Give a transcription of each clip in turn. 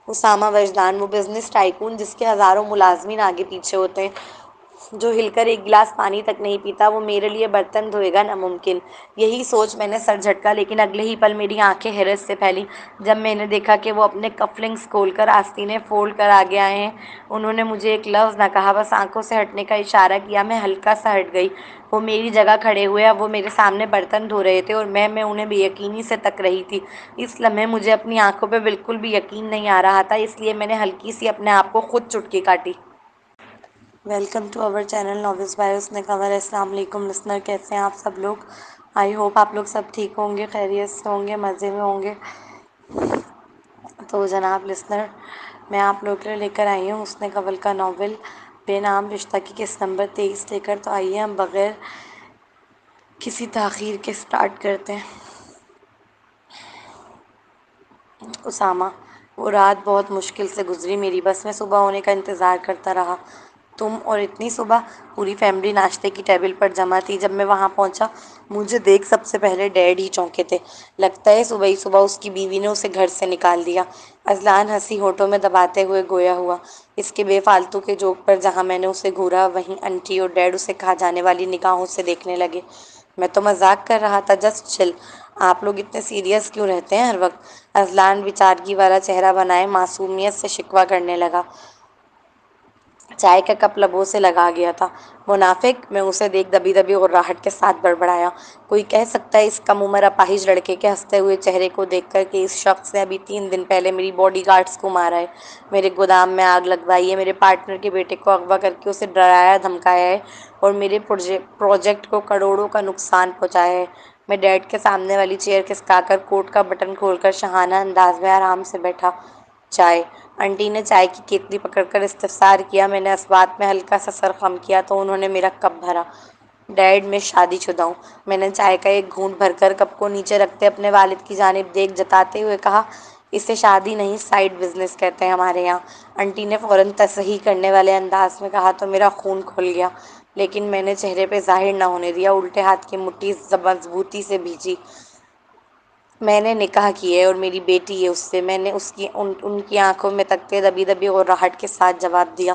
اسامہ وجدان، وہ business tycoon جس کے ہزاروں ملازمین آگے پیچھے ہوتے ہیں، جو ہل کر ایک گلاس پانی تک نہیں پیتا، وہ میرے لیے برتن دھوئے گا ناممکن۔ یہی سوچ میں نے سر جھٹکا، لیکن اگلے ہی پل میری آنکھیں حیرت سے پھیلیں جب میں نے دیکھا کہ وہ اپنے کف لنکس کھول کر آستینے فولڈ کر آگے آئے ہیں۔ انہوں نے مجھے ایک لفظ نہ کہا، بس آنکھوں سے ہٹنے کا اشارہ کیا۔ میں ہلکا سا ہٹ گئی۔ وہ میری جگہ کھڑے ہوئے، اب وہ میرے سامنے برتن دھو رہے تھے اور میں انہیں بے یقینی سے تک رہی تھی۔ اس لمحے مجھے اپنی آنکھوں پہ بالکل بھی یقین نہیں آ رہا تھا، اس لیے میں نے ہلکی سی اپنے آپ کو خود چٹکی کاٹی۔ Welcome to our channel novels by Hasan Qamar. السلام علیکم لسنر، کیسے ہیں آپ سب لوگ؟ آئی ہوپ آپ لوگ سب ٹھیک ہوں گے، خیریت سے ہوں گے، مزے میں ہوں گے۔ تو جناب لسنر، میں آپ لوگ کے لیے لے کر آئی ہوں حسن قمر کا ناول بے نام رشتہ کی قسط نمبر 23 لے کر۔ تو آئیے ہم بغیر کسی تاخیر کے سٹارٹ کرتے ہیں۔ اسامہ: وہ رات بہت مشکل سے گزری، میری بس میں صبح ہونے کا انتظار کرتا رہا۔ تم اور اتنی صبح؟ پوری فیملی ناشتے کی ٹیبل پر جمع تھی جب میں وہاں پہنچا۔ مجھے دیکھ سب سے پہلے ڈیڈ ہی چونکے تھے۔ لگتا ہے صبح ہی صبح اس کی بیوی نے اسے گھر سے نکال دیا۔ اذلان ہنسی ہونٹوں میں دباتے ہوئے گویا ہوا۔ اس کے بے فالتو کے جوک پر جہاں میں نے اسے گھورا، وہیں انٹی اور ڈیڈ اسے کھا جانے والی نگاہوں سے دیکھنے لگے۔ میں تو مذاق کر رہا تھا، جسٹ چل۔ آپ لوگ اتنے سیریس کیوں رہتے ہیں ہر وقت؟ اذلان بیچارگی والا چہرہ بنائے معصومیت سے شکوہ کرنے لگا۔ چائے کا کپ لبوں سے لگا گیا تھا۔ منافق! میں اسے دیکھ دبی دبی غراہٹ کے ساتھ بڑبڑایا۔ کوئی کہہ سکتا ہے اس کم عمر اپاہج لڑکے کے ہنستے ہوئے چہرے کو دیکھ کر کہ اس شخص نے ابھی 3 دن پہلے میری باڈی گارڈز کو مارا ہے، میرے گودام میں آگ لگوائی ہے، میرے پارٹنر کے بیٹے کو اغوا کر کے اسے ڈرایا دھمکایا ہے اور میرے پروجیکٹ کو کروڑوں کا نقصان پہنچایا ہے۔ میں ڈیڈ کے سامنے والی چیئر کھسکا کر کوٹ کا بٹن کھول کر شاہانہ انداز میں آرام سے بیٹھا۔ چائے؟ انٹی نے چائے کی کیتلی پکڑ کر استفسار کیا۔ میں نے اس بات میں ہلکا سا سر خم کیا تو انہوں نے میرا کپ بھرا۔ ڈیڈ، میں شادی شدہ ہوں۔ میں نے چائے کا ایک گھونٹ بھر کر کپ کو نیچے رکھتے اپنے والد کی جانب دیکھ جتاتے ہوئے کہا، اسے شادی نہیں، سائیڈ بزنس کہتے ہیں ہمارے یہاں۔ انٹی نے فوراً تصحیح کرنے والے انداز میں کہا تو میرا خون کھل گیا، لیکن میں نے چہرے پہ ظاہر نہ ہونے دیا۔ الٹے ہاتھ کی مٹھی مضبوطی سے بھیجی۔ میں نے نکاح کی ہے اور میری بیٹی ہے اس سے، میں نے ان کی آنکھوں میں تکتے دبی دبی غراہٹ کے ساتھ جواب دیا۔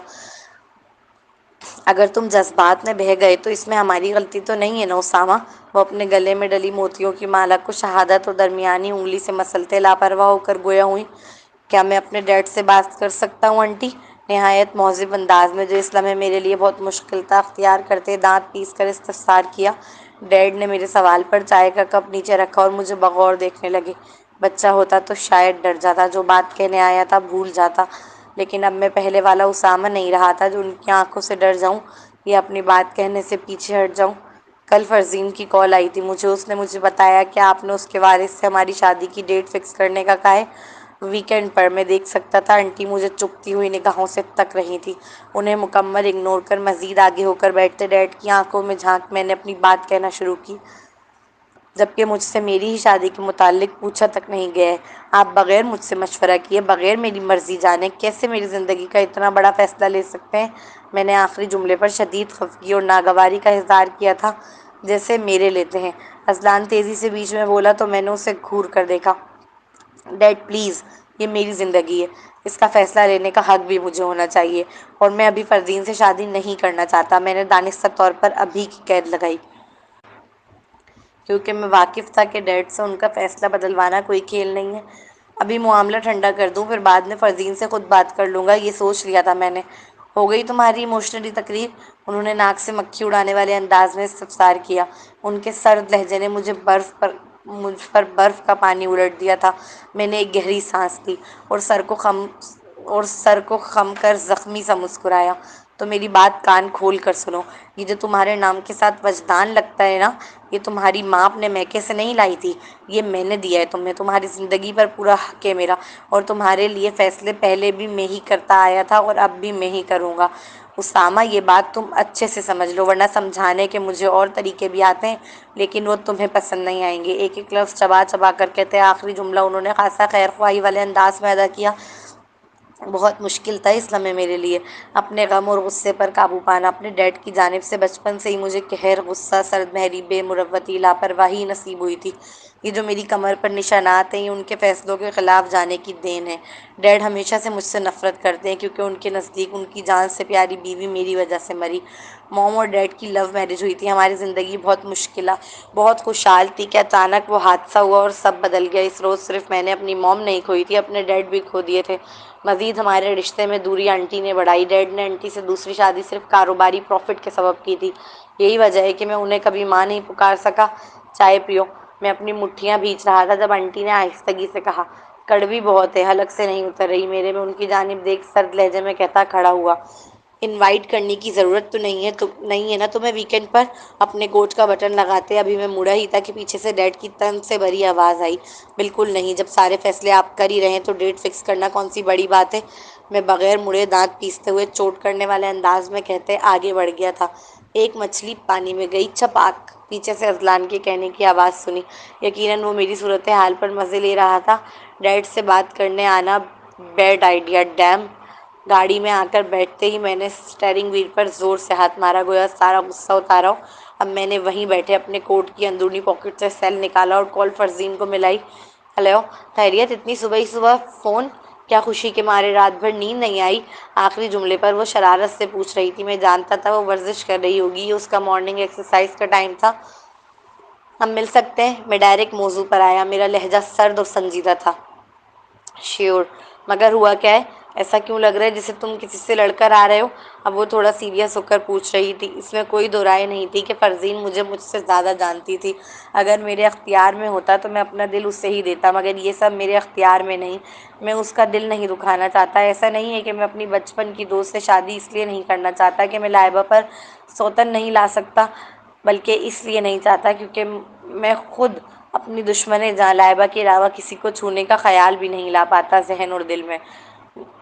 اگر تم جذبات میں بہہ گئے تو اس میں ہماری غلطی تو نہیں ہے نا اسامہ؟ وہ اپنے گلے میں ڈلی موتیوں کی مالا کو شہادت اور درمیانی انگلی سے مسلتے لاپرواہ ہو کر گویا ہوئی، کیا میں اپنے ڈیڈ سے بات کر سکتا ہوں انٹی؟ نہایت مہذب انداز میں، جو اس لمحے میرے لیے بہت مشکل تھا، اختیار کرتے دانت پیس کر استفسار کیا۔ ڈیڈ نے میرے سوال پر چائے کا کپ نیچے رکھا اور مجھے بغور دیکھنے لگے۔ بچہ ہوتا تو شاید ڈر جاتا، جو بات کہنے آیا تھا بھول جاتا، لیکن اب میں پہلے والا اسامہ نہیں رہا تھا جو ان کی آنکھوں سے ڈر جاؤں یا اپنی بات کہنے سے پیچھے ہٹ جاؤں۔ کل فرزین کی کال آئی تھی مجھے، اس نے مجھے بتایا کہ آپ نے اس کے وارث سے ہماری شادی کی ڈیٹ فکس کرنے کا کہا ہے، ویکینڈ پر۔ میں دیکھ سکتا تھا انٹی مجھے چپتی ہوئی نگاہوں سے تک رہی تھی۔ انہیں مکمل اگنور کر مزید آگے ہو کر بیٹھتے ڈیڈ کی آنکھوں میں جھانک میں نے اپنی بات کہنا شروع کی، جبکہ مجھ سے میری ہی شادی کے متعلق پوچھا تک نہیں گیا ہے۔ آپ بغیر مجھ سے مشورہ کیے، بغیر میری مرضی جانے کیسے میری زندگی کا اتنا بڑا فیصلہ لے سکتے ہیں؟ میں نے آخری جملے پر شدید خفگی اور ناگواری کا اظہار کیا تھا، جیسے میرے لیتے ہیں۔ اذلان تیزی سے بیچ میں بولا تو میں نے اسے گھور کر دیکھا۔ ڈیڈ پلیز، یہ میری زندگی ہے، اس کا فیصلہ لینے کا حق بھی مجھے ہونا چاہیے، اور میں ابھی فرزین سے شادی نہیں کرنا چاہتا۔ میں نے دانستہ طور پر ابھی کی قید لگائی، کیونکہ میں واقف تھا کہ ڈیڈ سے ان کا فیصلہ بدلوانا کوئی کھیل نہیں ہے۔ ابھی معاملہ ٹھنڈا کر دوں، پھر بعد میں فرزین سے خود بات کر لوں گا، یہ سوچ لیا تھا میں نے۔ ہو گئی تمہاری ایموشنلی تقریر؟ انہوں نے ناک سے مکھی اڑانے والے انداز میں استفسار کیا۔ ان کے سرد لہجے نے مجھ پر برف کا پانی الٹ دیا تھا۔ میں نے ایک گہری سانس لی اور سر کو خم کر زخمی سا مسکرایا۔ تو میری بات کان کھول کر سنو، یہ جو تمہارے نام کے ساتھ وجدان لگتا ہے نا، یہ تمہاری ماں اپنے میکے سے نہیں لائی تھی، یہ میں نے دیا ہے تمہیں۔ تمہاری زندگی پر پورا حق ہے میرا، اور تمہارے لیے فیصلے پہلے بھی میں ہی کرتا آیا تھا اور اب بھی میں ہی کروں گا۔ اسامہ، یہ بات تم اچھے سے سمجھ لو، ورنہ سمجھانے کے مجھے اور طریقے بھی آتے ہیں، لیکن وہ تمہیں پسند نہیں آئیں گے۔ ایک ایک لفظ چبا چبا کر کہتے آخری جملہ انہوں نے خاصا خیر خواہی والے انداز میں ادا کیا۔ بہت مشکل تھا اس لمحے میرے لیے اپنے غم اور غصے پر قابو پانا۔ اپنے ڈیڈ کی جانب سے بچپن سے ہی مجھے قہر، غصہ، سرد مہری بے مروتی لاپرواہی نصیب ہوئی تھی۔ یہ جو میری کمر پر نشانات ہیں یہ ان کے فیصلوں کے خلاف جانے کی دین ہے۔ ڈیڈ ہمیشہ سے مجھ سے نفرت کرتے ہیں کیونکہ ان کے نزدیک ان کی جان سے پیاری بیوی میری وجہ سے مری۔ موم اور ڈیڈ کی لو میرج ہوئی تھی۔ ہماری زندگی بہت خوشحال تھی کہ اچانک وہ حادثہ ہوا اور سب بدل گیا۔ اس روز صرف میں نے اپنی موم نہیں کھوئی تھی، اپنے ڈیڈ بھی کھو دیے تھے۔ مزید ہمارے رشتے میں دوری آنٹی نے بڑھائی۔ ڈیڈ نے آنٹی سے دوسری شادی صرف کاروباری پروفٹ کے سبب کی تھی۔ یہی وجہ ہے کہ میں انہیں کبھی ماں نہیں پکار سکا۔ چائے پیو۔ میں اپنی مٹھیاں بھیج رہا تھا جب آنٹی نے آہستگی سے کہا، کڑوی بہت ہے، حلق سے نہیں اتر رہی۔ میرے میں ان کی جانب دیکھ سرد لہجے میں کہتا کھڑا ہوا، انوائٹ کرنے کی ضرورت تو نہیں ہے نا تمہیں ویکینڈ پر؟ اپنے کوٹ کا بٹن لگاتے ابھی میں مڑا ہی تھا کہ پیچھے سے ڈیڈ کی طنز سے بھری آواز آئی، بالکل نہیں، جب سارے فیصلے آپ کر ہی رہے ہیں تو ڈیٹ فکس کرنا کون سی بڑی بات ہے؟ میں بغیر مڑے دانت پیستے ہوئے چوٹ کرنے والے انداز میں کہتے آگے بڑھ گیا تھا۔ ایک مچھلی پانی میں گئی، چھپاک۔ پیچھے سے اذلان کے کہنے کی آواز سنی۔ یقیناً وہ میری صورتحال پر مزے لے رہا تھا۔ ڈیڈ سے بات کرنے آنا بیڈ آئیڈیا، ڈیم۔ گاڑی میں آ کر بیٹھتے ہی میں نے اسٹیئرنگ وہیل پر زور سے ہاتھ مارا، گویا سارا غصہ اتارا ہو۔ اب میں نے وہیں بیٹھے اپنے کوٹ کی اندرونی پاکٹ سے سیل نکالا اور کال فرزین کو ملائی۔ ہیلو، خیریت؟ اتنی صبح ہی صبح فون؟ کیا خوشی کے مارے رات بھر نیند نہیں آئی؟ آخری جملے پر وہ شرارت سے پوچھ رہی تھی۔ میں جانتا تھا وہ ورزش کر رہی ہوگی، یہ اس کا مارننگ ایکسرسائز کا ٹائم تھا۔ ہم مل سکتے ہیں؟ میں ڈائریکٹ موضوع پر آیا، میرا لہجہ سرد اور سنجیدہ تھا۔ شیور، مگر ہوا کیا ہے؟ ایسا کیوں لگ رہا ہے جیسے تم کسی سے لڑ کر آ رہے ہو؟ اب وہ تھوڑا سیریس ہو کر پوچھ رہی تھی۔ اس میں کوئی دو رائے نہیں تھی کہ فرزین مجھ سے زیادہ جانتی تھی۔ اگر میرے اختیار میں ہوتا تو میں اپنا دل اسے ہی دیتا، مگر یہ سب میرے اختیار میں نہیں۔ میں اس کا دل نہیں دکھانا چاہتا۔ ایسا نہیں ہے کہ میں اپنی بچپن کی دوست سے شادی اس لیے نہیں کرنا چاہتا کہ میں لائبہ پر سوتن نہیں لا سکتا، بلکہ اس لیے نہیں چاہتا کیونکہ میں خود اپنی دشمن جاں لائبہ کے علاوہ کسی کو چھونے کا خیال بھی نہیں لا پاتا ذہن اور دل میں۔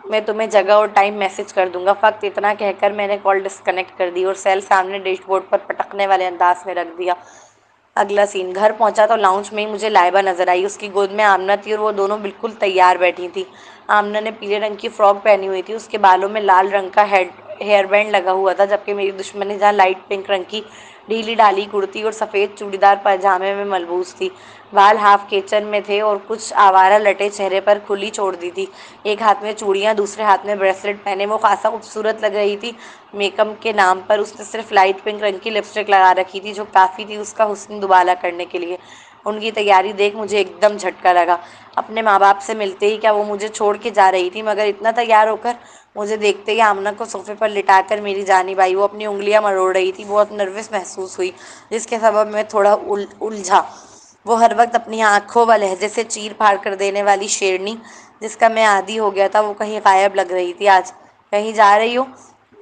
میں تمہیں جگہ اور ٹائم میسج کر دوں گا۔ فقط اتنا کہہ کر میں نے کال ڈسکنیکٹ کر دی اور سیل سامنے ڈیش بورڈ پر پٹکنے والے انداز میں رکھ دیا۔ اگلا سین، گھر پہنچا تو لاؤنج میں ہی مجھے لائبہ نظر آئی۔ اس کی گود میں آمنہ تھی اور وہ دونوں بالکل تیار بیٹھی تھیں۔ آمنہ نے پیلے رنگ کی فراک پہنی ہوئی تھی، اس کے بالوں میں لال رنگ کا ہیئر بینڈ لگا ہوا تھا، جبکہ میری دشمن جہاں لائٹ پنک رنگ کی ڈھیلی ڈالی کرتی اور سفید چوڑی دار پائجامے میں ملبوس تھی۔ بال ہاف کیچن میں تھے اور کچھ آوارہ لٹیں چہرے پر کھلی چھوڑ دی تھی۔ ایک ہاتھ میں چوڑیاں، دوسرے ہاتھ میں بریسلٹ پہنے وہ خاصا خوبصورت لگ رہی تھی۔ میک اپ کے نام پر اس نے صرف لائٹ پنک رنگ کی لپسٹک لگا رکھی تھی، جو کافی تھی اس کا حسن دوبالا کرنے کے لیے۔ ان کی تیاری دیکھ مجھے ایک دم جھٹکا لگا۔ اپنے ماں باپ سے ملتے ہی کیا وہ مجھے چھوڑ کے جا رہی تھی؟ مگر اتنا تیار ہو کر؟ مجھے دیکھتے ہی آمنہ کو صوفے پر لٹا کر میری جانب آئی۔ وہ اپنی انگلیاں مروڑ رہی تھی، بہت نروس محسوس ہوئی، جس کے سبب میں تھوڑا الجھا۔ وہ ہر وقت اپنی آنکھوں و لہجے سے چیر پھاڑ کر دینے والی شیرنی جس کا میں عادی ہو گیا تھا، وہ کہیں غائب لگ رہی تھی آج۔ کہیں جا رہی ہو؟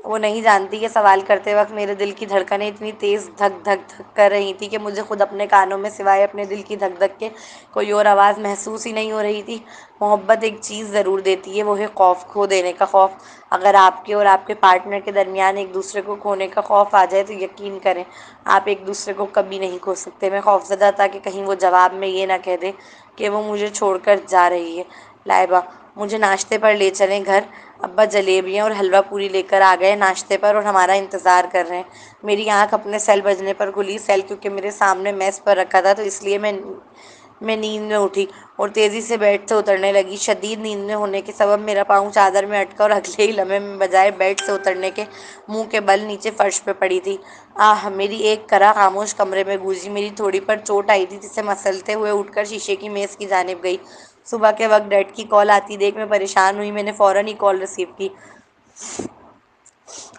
وہ نہیں جانتی کہ سوال کرتے وقت میرے دل کی دھڑکنیں اتنی تیز دھک دھک دھک کر رہی تھیں کہ مجھے خود اپنے کانوں میں سوائے اپنے دل کی دھک دھک کے کوئی اور آواز محسوس ہی نہیں ہو رہی تھی۔ محبت ایک چیز ضرور دیتی ہے، وہ ہے خوف، کھو دینے کا خوف۔ اگر آپ کے اور آپ کے پارٹنر کے درمیان ایک دوسرے کو کھونے کا خوف آ جائے تو یقین کریں آپ ایک دوسرے کو کبھی نہیں کھو سکتے۔ میں خوفزدہ تھا کہ کہیں وہ جواب میں یہ نہ کہہ دے کہ وہ مجھے چھوڑ کر جا رہی ہے۔ لائبہ، مجھے ناشتے پر لے چلیں گھر؟ ابا جلیبیاں اور حلوہ پوری لے کر آ گئے ناشتے پر اور ہمارا انتظار کر رہے ہیں۔ میری آنکھ اپنے سیل بجنے پر کھلی۔ سیل کیونکہ میرے سامنے میز پر رکھا تھا تو اس لیے میں نیند میں اٹھی اور تیزی سے بیڈ سے اترنے لگی۔ شدید نیند میں ہونے کے سبب میرا پاؤں چادر میں اٹکا اور اگلے ہی لمحے میں بجائے بیڈ سے اترنے کے منہ کے بل نیچے فرش پہ پڑی تھی۔ آہ! میری ایک کرا خاموش کمرے میں گونجی۔ میری تھوڑی پر چوٹ آئی تھی جسے مسلتے ہوئے اٹھ کر شیشے کی میز کی جانب گئی۔ صبح کے وقت ڈیڈ کی کال آتی دیکھ میں پریشان ہوئی۔ میں نے فوراً ہی کال ریسیو کی۔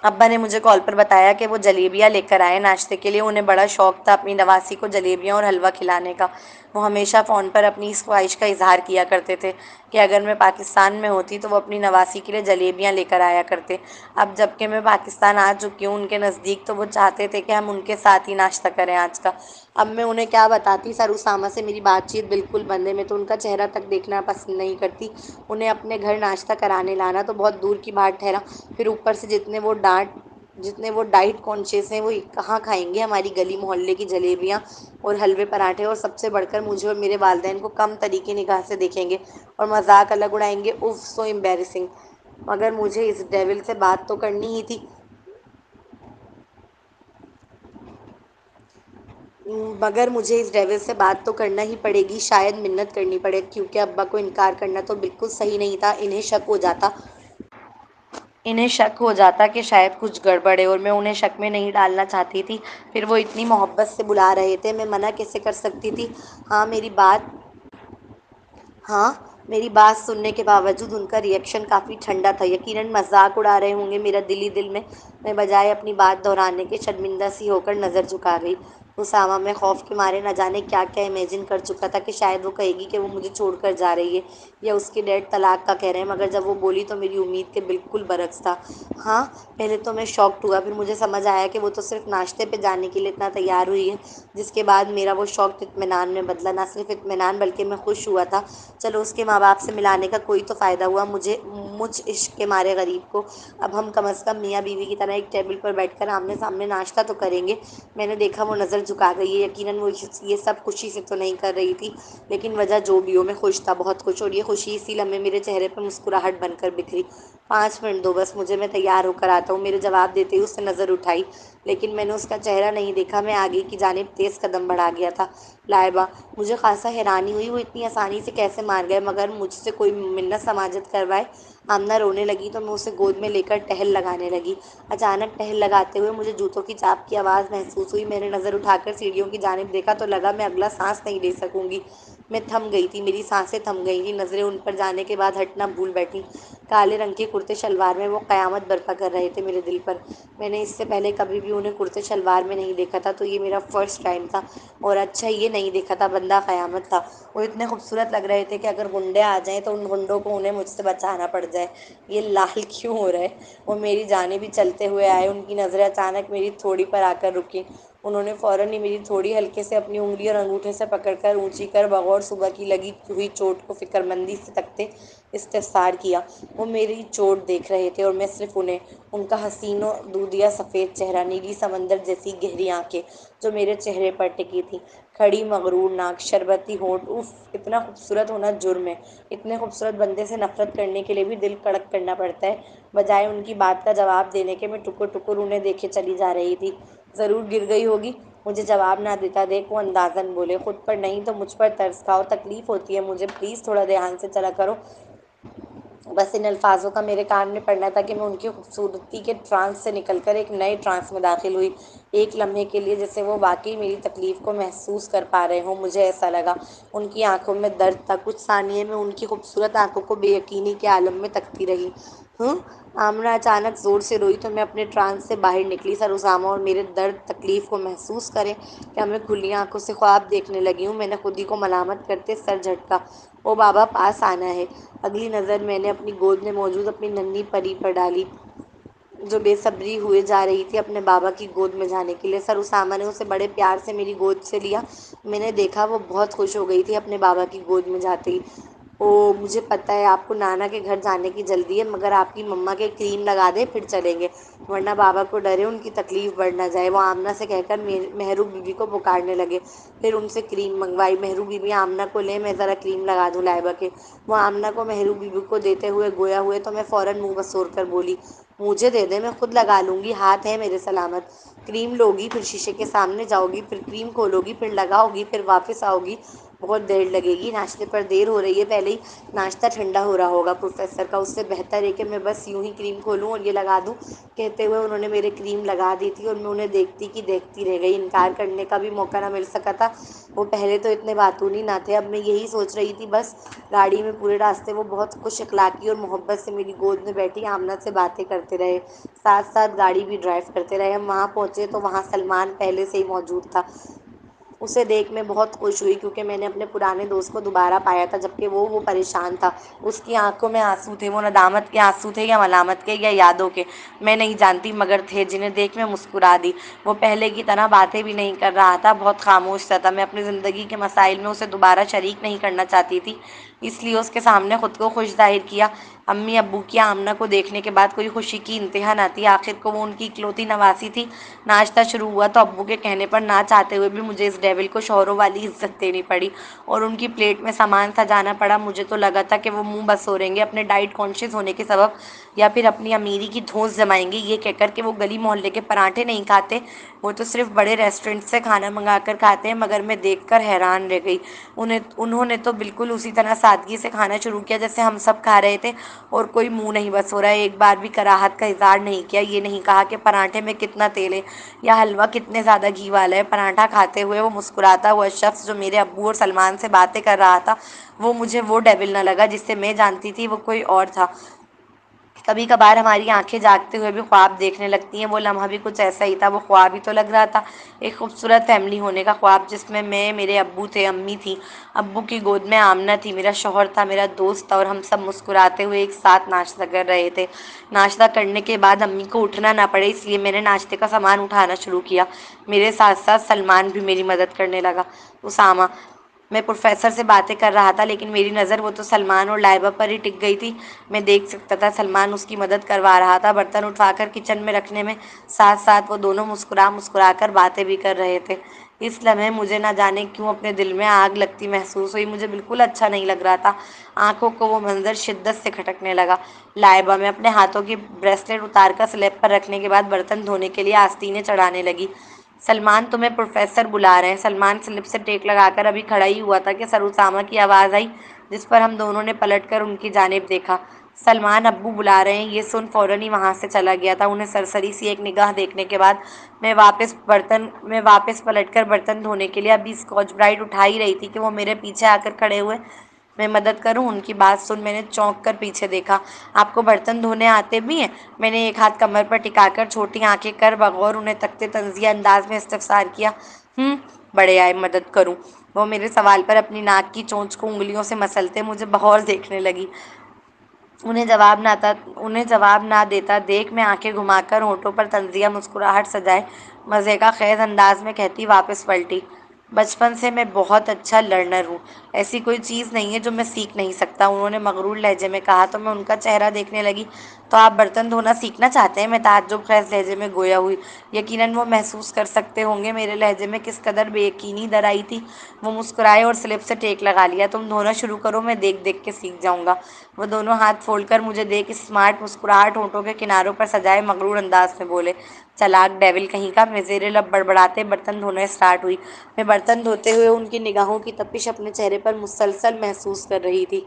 ابا نے مجھے کال پر بتایا کہ وہ جلیبیاں لے کر آئے ناشتے کے لیے۔ انہیں بڑا شوق تھا اپنی نواسی کو جلیبیاں اور حلوہ کھلانے کا۔ وہ ہمیشہ فون پر اپنی اس خواہش کا اظہار کیا کرتے تھے کہ اگر میں پاکستان میں ہوتی تو وہ اپنی نواسی کے لیے جلیبیاں لے کر آیا کرتے۔ اب جب کہ میں پاکستان آ چکی ہوں ان کے نزدیک، تو وہ چاہتے تھے کہ ہم ان کے ساتھ ہی ناشتہ کریں آج کا۔ اب میں انہیں کیا بتاتی؟ سر اسامہ سے میری بات چیت بالکل بند ہے۔ میں تو ان کا چہرہ تک دیکھنا پسند نہیں کرتی۔ انہیں اپنے گھر ناشتہ کرانے لانا تو بہت دور کی بات ٹھہرا۔ پھر اوپر سے جتنے وہ ڈائٹ کانشیس ہیں وہ کہاں کھائیں گے ہماری گلی محلے کی جلیبیاں اور حلوے پراٹھے، اور سب سے بڑھ کر مجھے اور میرے والدین کو کم طریقے نگاہ سے دیکھیں گے اور مذاق الگ اڑائیں گے۔ If, so embarrassing. مگر مجھے اس ڈیول سے بات تو کرنی ہی تھی۔ مگر مجھے اس ڈیول سے بات تو کرنا ہی پڑے گی، شاید منت کرنی پڑے، کیونکہ ابا کو انکار کرنا تو بالکل صحیح نہیں تھا۔ انہیں شک ہو جاتا کہ شاید کچھ گڑبڑ ہے، اور میں انہیں شک میں نہیں ڈالنا چاہتی تھی۔ پھر وہ اتنی محبت سے بلا رہے تھے، میں منع کیسے کر سکتی تھی؟ ہاں، میری بات سننے کے باوجود ان کا ری ایکشن کافی ٹھنڈا تھا، یقیناً مذاق اڑا رہے ہوں گے میرا۔ دل ہی دل میں بجائے اپنی بات دہرانے کے شرمندہ سی ہو کر نظر جھکا گئی۔ اسامہ میں خوف کے مارے نہ جانے کیا کیا امیجن کر چکا تھا کہ شاید وہ کہے گی کہ وہ مجھے چھوڑ کر جا رہی ہے، یا اس کے ڈیڈ طلاق کا کہہ رہے ہیں، مگر جب وہ بولی تو میری امید کے بالکل برعکس تھا۔ ہاں، پہلے تو میں شاکڈ ہوا، پھر مجھے سمجھ آیا کہ وہ تو صرف ناشتے پہ جانے کے لیے اتنا تیار ہوئی ہے، جس کے بعد میرا وہ شوق اطمینان میں بدلا۔ نہ صرف اطمینان بلکہ میں خوش ہوا تھا، چلو اس کے ماں باپ سے ملانے کا کوئی تو فائدہ ہوا مجھ عشق کے مارے غریب کو۔ اب ہم کم از کم میاں بیوی کی طرح ایک ٹیبل پر بیٹھ کر آمنے سامنے ناشتہ تو کریں گے۔ میں نے دیکھا وہ نظر جھکا گئی ہے، یقیناً وہ یہ سب خوشی سے تو نہیں کر رہی تھی، لیکن وجہ جو بھی ہو میں خوش تھا، بہت خوش، اور یہ خوشی اسی لمحے میرے چہرے پہ مسکراہٹ بن کر بکھری۔ 5 منٹ دو بس مجھے، میں تیار ہو کر آتا ہوں، میرے جواب دیتے ہی اس نے نظر اٹھائی، لیکن میں نے اس کا چہرہ نہیں دیکھا۔ میں آگے کی جانب تیز قدم بڑھا گیا تھا۔ لائبہ، مجھے خاصا حیرانی ہوئی وہ اتنی آسانی سے کیسے مان گئے، مگر مجھ سے کوئی منت سماجت کروائے۔ آمنہ رونے لگی تو میں اسے گود میں لے کر ٹہل لگانے لگی۔ اچانک ٹہل لگاتے ہوئے مجھے جوتوں کی چاپ کی آواز محسوس ہوئی۔ میں نے نظر اٹھا کر سیڑھیوں کی جانب دیکھا تو لگا میں اگلا سانس نہیں لے سکوں گی۔ میں تھم گئی تھی، میری سانسیں تھم گئی تھیں، نظریں ان پر جانے کے بعد ہٹنا بھول بیٹھیں۔ کالے رنگ کے کرتے شلوار میں وہ قیامت برپا کر رہے تھے میرے دل پر۔ میں نے اس سے پہلے کبھی بھی انہیں کرتے شلوار میں نہیں دیکھا تھا، تو یہ میرا فرسٹ ٹائم تھا، اور اچھا یہ نہیں دیکھا تھا بندہ قیامت تھا۔ وہ اتنے خوبصورت لگ رہے تھے کہ اگر غنڈے آ جائیں تو ان غنڈوں کو انہیں مجھ سے بچانا پڑ جائے۔ یہ لال کیوں ہو رہے؟ وہ میری جانب ہی چلتے ہوئے آئے، ان کی نظریں اچانک میری تھوڑی پر آ کر رکیں۔ انہوں نے فوراً ہی میری تھوڑی ہلکے سے اپنی انگلی اور انگوٹھے سے پکڑ کر اونچی کر بغور صبح کی لگی ہوئی چوٹ کو فکرمندی سے تکتے استفسار کیا۔ وہ میری چوٹ دیکھ رہے تھے اور میں صرف انہیں۔ ان کا حسین و دودیا سفید چہرہ، نیلی سمندر جیسی گہری آنکھیں جو میرے چہرے پر ٹکی تھیں، کھڑی مغرور ناک، شربتی ہونٹ، اف، اتنا خوبصورت ہونا جرم ہے۔ اتنے خوبصورت بندے سے نفرت کرنے کے لیے بھی دل کڑک کرنا پڑتا ہے۔ بجائے ان کی بات کا جواب دینے کے میں ٹکر ٹکر انہیں دیکھے چلی جا رہی تھی۔ ضرور گر گئی ہوگی، مجھے جواب نہ دیتا دیکھ وہ اندازاً بولے، خود پر نہیں تو مجھ پر ترس کھاؤ، تکلیف ہوتی ہے مجھے، پلیز تھوڑا دھیان سے چلا کرو۔ بس ان الفاظوں کا میرے کان میں پڑنا تھا کہ میں ان کی خوبصورتی کے ٹرانس سے نکل کر ایک نئے ٹرانس میں داخل ہوئی۔ ایک لمحے کے لیے جیسے وہ واقعی میری تکلیف کو محسوس کر پا رہے ہوں، مجھے ایسا لگا۔ ان کی آنکھوں میں درد تھا۔ کچھ ثانیے میں ان کی خوبصورت آنکھوں کو بے یقینی کے عالم میں تکتی رہی۔ آمنہ اچانک زور سے روئی تو میں اپنے ٹرانس سے باہر نکلی۔ سر اسامہ اور میرے درد تکلیف کو محسوس کریں، کیا میں کھلی آنکھوں سے خواب دیکھنے لگی ہوں؟ میں نے خود ہی کو ملامت کرتے سر جھٹکا۔ او بابا، پاس آنا ہے۔ اگلی نظر میں نے اپنی گود میں موجود اپنی ننھی پری پر ڈالی، جو بے صبری ہوئے جا رہی تھی اپنے بابا کی گود میں جانے کے لیے۔ سر اسامہ نے اسے بڑے پیار سے میری گود سے لیا۔ میں نے دیکھا وہ بہت خوش ہو گئی تھی اپنے بابا کی گود میں جاتے ہی۔ اوہ، مجھے پتہ ہے آپ کو نانا کے گھر جانے کی جلدی ہے، مگر آپ کی مما کے کریم لگا دیں پھر چلیں گے، ورنہ بابا کو ڈر ہے ان کی تکلیف بڑھ نہ جائے۔ وہ آمنہ سے کہہ کر مہرو بی بی کو پکارنے لگے۔ پھر ان سے کریم منگوائی۔ مہرو بی بی، آمنہ کو لیں، میں ذرا کریم لگا دوں لائبہ کے۔ وہ آمنہ کو مہرو بی بی کو دیتے ہوئے گویا ہوئے تو میں فوراً منہ بسور کر بولی، مجھے دے دیں، میں خود لگا لوں گی، ہاتھ ہیں میرے سلامت۔ کریم لوگی، پھر شیشے کے سامنے جاؤ گی، پھر کریم کھولو گی، پھر لگاؤ گی، پھر واپس آؤ گی، بہت دیر لگے گی، ناشتے پر دیر ہو رہی ہے، پہلے ہی ناشتہ ٹھنڈا ہو رہا ہوگا پروفیسر کا، اس سے بہتر ہے کہ میں بس یوں ہی کریم کھولوں اور یہ لگا دوں۔ کہتے ہوئے انہوں نے میرے کریم لگا دی تھی اور میں انہیں دیکھتی کی دیکھتی رہ گئی، انکار کرنے کا بھی موقع نہ مل سکا تھا۔ وہ پہلے تو اتنے باتونی نہ تھے، اب میں یہی سوچ رہی تھی بس۔ گاڑی میں پورے راستے وہ بہت خوش اخلاقی اور محبت سے میری گود میں بیٹھی آمنہ سے باتیں کرتے رہے، ساتھ ساتھ گاڑی بھی ڈرائیو کرتے رہے۔ ہم وہاں پہنچے تو وہاں سلمان پہلے سے ہی موجود تھا۔ اسے دیکھ میں بہت خوش ہوئی، کیونکہ میں نے اپنے پرانے دوست کو دوبارہ پایا تھا، جبکہ وہ پریشان تھا۔ اس کی آنکھوں میں آنسو تھے، وہ ندامت کے آنسو تھے یا ملامت کے یا یادوں کے، میں نہیں جانتی، مگر تھے، جنہیں دیکھ میں مسکرا دی۔ وہ پہلے کی طرح باتیں بھی نہیں کر رہا تھا، بہت خاموش سا تھا۔ میں اپنی زندگی کے مسائل میں اسے دوبارہ شریک نہیں کرنا چاہتی تھی، اس لیے اس کے سامنے خود کو خوش ظاہر کیا۔ امی ابو کی آمنہ کو دیکھنے کے بعد کوئی خوشی کی انتہا نہ تھی، آخر کو وہ ان کی اکلوتی نواسی تھی۔ ناشتہ شروع ہوا تو ابو کے کہنے پر نہ چاہتے ہوئے بھی مجھے اس ڈیول کو شوہروں والی عزت دینی پڑی اور ان کی پلیٹ میں سامان سجانا پڑا۔ مجھے تو لگا تھا کہ وہ منہ بسوریں گے اپنے ڈائٹ کانشیس ہونے کے سبب، یا پھر اپنی امیری کی دھونس جمائیں گے یہ کہہ کر کہ وہ گلی محلے کے پراٹھے نہیں کھاتے، وہ تو صرف بڑے ریسٹورینٹ سے کھانا منگا کر کھاتے ہیں، مگر میں دیکھ کر حیران رہ گئی۔ انہوں نے تو بالکل اسی طرح سادگی سے کھانا شروع کیا جیسے ہم سب کھا رہے تھے، اور کوئی منہ نہیں بس ہو رہا ہے۔ ایک بار بھی کراہت کا اظہار نہیں کیا، یہ نہیں کہا کہ پراٹھے میں کتنا تیل ہے یا حلوہ کتنے زیادہ گھی والا ہے۔ پراٹھا کھاتے ہوئے وہ مسکراتا ہوا شخص جو میرے ابو اور سلمان سے باتیں کر رہا تھا، وہ مجھے وہ ڈیول نہ لگا جس سے میں جانتی تھی وہ کوئی اور تھا۔ کبھی کبھار ہماری آنکھیں جاگتے ہوئے بھی خواب دیکھنے لگتی ہیں، وہ لمحہ بھی کچھ ایسا ہی تھا۔ وہ خواب ہی تو لگ رہا تھا، ایک خوبصورت فیملی ہونے کا خواب، جس میں میرے ابو تھے، امی تھی، ابو کی گود میں آمنہ تھی، میرا شوہر تھا، میرا دوست تھا، اور ہم سب مسکراتے ہوئے ایک ساتھ ناشتہ کر رہے تھے۔ ناشتہ کرنے کے بعد امی کو اٹھنا نہ پڑے اس لیے میں نے ناشتے کا سامان اٹھانا شروع کیا۔ میرے ساتھ ساتھ سلمان بھی میری مدد کرنے لگا۔ اسامہ، میں پروفیسر سے باتیں کر رہا تھا لیکن میری نظر وہ تو سلمان اور لائبہ پر ہی ٹک گئی تھی۔ میں دیکھ سکتا تھا سلمان اس کی مدد کروا رہا تھا، برتن اٹھا کر کچن میں رکھنے میں، ساتھ ساتھ وہ دونوں مسکرا کر باتیں بھی کر رہے تھے۔ اس لمحے مجھے نہ جانے کیوں اپنے دل میں آگ لگتی محسوس ہوئی، مجھے بالکل اچھا نہیں لگ رہا تھا۔ آنکھوں کو وہ منظر شدت سے کھٹکنے لگا۔ لائبہ، میں اپنے ہاتھوں کی بریسلیٹ اتار کر سلیب پر رکھنے کے بعد برتن دھونے کے لیے آستینیں چڑھانے لگی۔ سلمان، تمہیں پروفیسر بلا رہے ہیں۔ سلمان سلپ سے ٹیک لگا کر ابھی کھڑا ہی ہوا تھا کہ سر اسامہ کی آواز آئی، جس پر ہم دونوں نے پلٹ کر ان کی جانب دیکھا۔ سلمان، ابو بلا رہے ہیں۔ یہ سن فوراً ہی وہاں سے چلا گیا تھا۔ انہیں سرسری سی ایک نگاہ دیکھنے کے بعد میں واپس پلٹ کر برتن دھونے کے لیے ابھی اسکاچ برائٹ اٹھا ہی رہی تھی کہ وہ میرے پیچھے آ کر کھڑے ہوئے۔ میں مدد کروں؟ ان کی بات سن میں نے چونک کر پیچھے دیکھا۔ آپ کو برتن دھونے آتے بھی ہیں؟ میں نے ایک ہاتھ کمر پر ٹکا کر چھوٹی آنکھیں کر بغور انہیں تکتے طنزیہ انداز میں استفسار کیا۔ بڑے آئے، مدد کروں؟ وہ میرے سوال پر اپنی ناک کی چونچ کو انگلیوں سے مسلتے مجھے بغور دیکھنے لگی۔ انہیں جواب نہ دیتا دیکھ میں آنکھیں گھما کر ہونٹوں پر طنزیہ مسکراہٹ سجائے مزے کا خیز انداز میں کہتی واپس پلٹی۔ بچپن سے میں بہت اچھا لرنر ہوں، ایسی کوئی چیز نہیں ہے جو میں سیکھ نہیں سکتا، انہوں نے مغرور لہجے میں کہا تو میں ان کا چہرہ دیکھنے لگی۔ تو آپ برتن دھونا سیکھنا چاہتے ہیں؟ میں تعجب خیز لہجے میں گویا ہوئی۔ یقیناً وہ محسوس کر سکتے ہوں گے میرے لہجے میں کس قدر بے یقینی در آئی تھی۔ وہ مسکرائے اور سلپ سے ٹیک لگا لیا۔ تم دھونا شروع کرو، میں دیکھ دیکھ کے سیکھ جاؤں گا۔ وہ دونوں ہاتھ پھول کر مجھے دیکھ اسمارٹ مسکراہٹ ہونٹوں کے کناروں پر سجائے مغرور انداز میں بولے۔ چالاک ڈیول کہیں کا! میں زیر لب بڑبڑاتے برتن دھونا اسٹارٹ ہوئی۔ میں برتن دھوتے ہوئے ان کی نگاہوں کی تپش اپنے چہرے پر مسلسل محسوس کر رہی تھی۔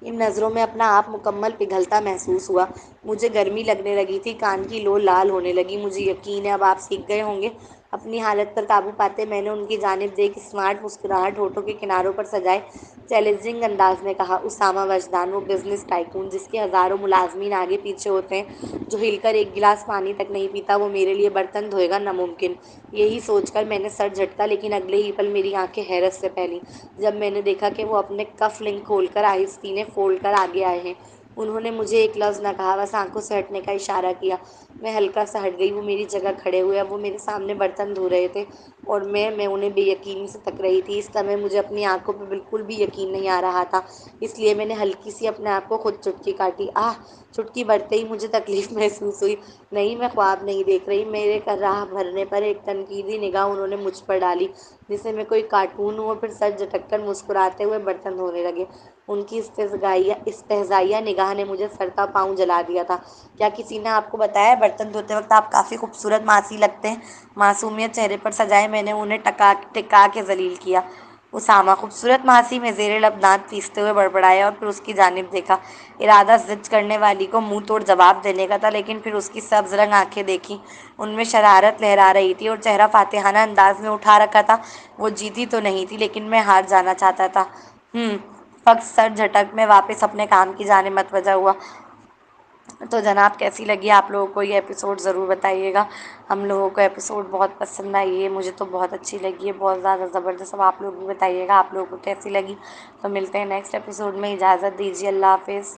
ان نظروں میں اپنا آپ مکمل پگھلتا محسوس ہوا۔ مجھے گرمی لگنے لگی تھی، کان کی لو لال ہونے لگی۔ مجھے یقین ہے اب آپ سیکھ گئے ہوں گے۔ اپنی حالت پر قابو پاتے میں نے ان کی جانب دیکھ اسمارٹ مسکراہٹ ہونٹوں کے کناروں پر سجائے چیلنجنگ انداز میں کہا۔ اسامہ وجدان، وہ بزنس ٹائکون جس کے ہزاروں ملازمین آگے پیچھے ہوتے ہیں، جو ہل کر ایک گلاس پانی تک نہیں پیتا، وہ میرے لیے برتن دھوئے گا؟ ناممکن! یہی سوچ کر میں نے سر جھٹکا، لیکن اگلے ہی پل میری آنکھیں حیرت سے پھیلیں جب میں نے دیکھا کہ وہ اپنے کف لنک کھول کر آستینیں فولڈ کر آگے آئے ہیں۔ انہوں نے مجھے ایک لفظ نہ کہا، بس آنکھوں سے ہٹنے کا اشارہ کیا۔ میں ہلکا سا ہٹ گئی۔ وہ میری جگہ کھڑے ہوئے، اب وہ میرے سامنے برتن دھو رہے تھے اور میں انہیں بے یقینی سے تک رہی تھی۔ اس سمے مجھے اپنی آنکھوں پہ بالکل بھی یقین نہیں آ رہا تھا، اس لیے میں نے ہلکی سی اپنے آپ کو خود چٹکی کاٹی۔ آہ! چٹکی بھرتے ہی مجھے تکلیف محسوس ہوئی۔ نہیں، میں خواب نہیں دیکھ رہی۔ میرے کرراہ بھرنے پر ایک تنقیدی نگاہ انہوں نے مجھ پر ڈالی جیسے میں کوئی کارٹون ہوں، اور پھر سر جھٹک کر مسکراتے ہوئے برتن دھونے لگے۔ ان کی استہزائیہ نگاہ نے مجھے سر تا پاؤں جلا دیا تھا۔ کیا کسی نے آپ کو بتایا ہے برتن دھوتے وقت آپ کافی خوبصورت ماسی لگتے ہیں؟ معصومیت چہرے پر سجائے میں نے انہیں ٹکا کے ذلیل کیا۔ اسامہ، خوبصورت ماسی؟ میں زیر لب دانت پیستے ہوئے بڑبڑایا اور پھر اس کی جانب دیکھا۔ ارادہ زج کرنے والی کو منہ توڑ جواب دینے کا تھا، لیکن پھر اس کی سبز رنگ آنکھیں دیکھیں، ان میں شرارت لہرا رہی تھی اور چہرہ فاتحانہ انداز میں اٹھا رکھا تھا۔ وہ جیتی تو نہیں تھی، لیکن میں ہار جانا چاہتا تھا۔ فقط سر جھٹک میں واپس اپنے کام کی جانب متوجہ ہوا۔ تو جناب، کیسی لگی آپ لوگوں کو یہ ایپیسوڈ ضرور بتائیے گا۔ ہم لوگوں کو ایپیسوڈ بہت پسند آئی ہے، مجھے تو بہت اچھی لگی ہے، بہت زیادہ زبردست۔ اب آپ لوگ بھی بتائیے گا آپ لوگوں کو کیسی لگی۔ تو ملتے ہیں نیکسٹ ایپیسوڈ میں، اجازت دیجیے، اللہ حافظ۔